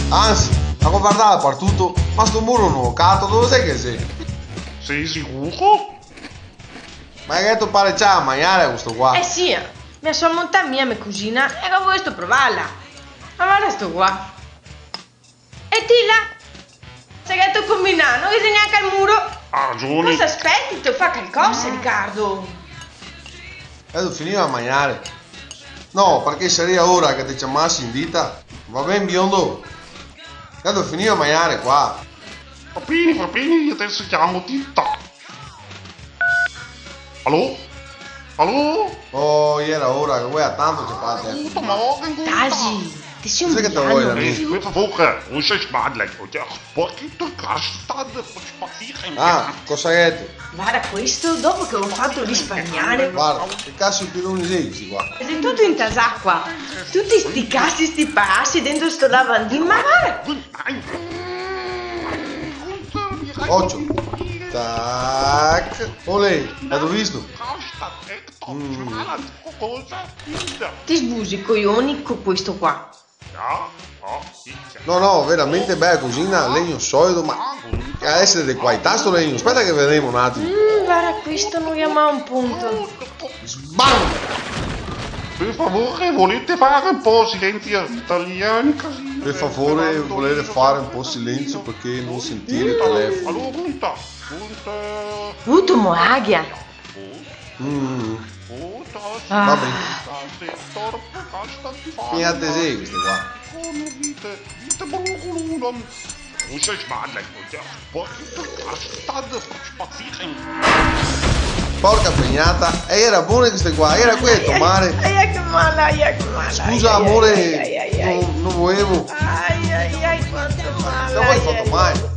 Anzi, avevo guardato dappertutto, ma sto muro non ho cato, dove sei che sei? Sei sicuro? Ma hai detto pare c'ha a mangiare questo qua? Eh sì, mi sono montata mia mia cugina e ho voluto provarla. Ma guarda sto qua. E ti là? Sai che sto combinando, non vedi neanche al muro. Ha ragione. Cosa aspetti? Ti fa qualcosa, Riccardo? E tu finiva a mangiare. No, perché sarebbe ora che ti chiamassi in dita. Va bene biondo. E tu finiva a mangiare qua. Va bene, adesso chiamo Titta. Allo? Allo? Oh, era ora che vuoi a tanto ci fate. Guten Morgen, Tasi, ti sei Sai che te vuoi da me? Per favore, non sei sbagliato. Porti tu casta per spazieren. Ah, cosa hai detto? Guarda questo, dopo che ho fatto risparmiare. Guarda, che cazzo di piloni sei questi qua? Sei tutto in tasacqua. Tutti sti cazzi, sti passi dentro sto lavandino. Ma guarda. Occhio. Tac. Olè, hai visto? Ti sbusi i coglioni con questo qua. No, veramente bella cucina, legno solido, ma deve essere di qualità sto legno. Aspetta che vedremo un attimo. Guarda questo non chiama un punto. Sbam! Per favore, volete fare un po' silenzio italiani così? Per favore, volete fare un po' silenzio perché non sentire il telefono. Allora, punta. Avuto moaglia. Va bene. Pigliate sei queste qua. Non sei sbagliato. Porti tu casta per spazieren. Porca pegnata, era buone queste qua, era questo mare. Ai che male. Scusa amore, non volevo. Ai, quanto male. Non vuoi fatto mai.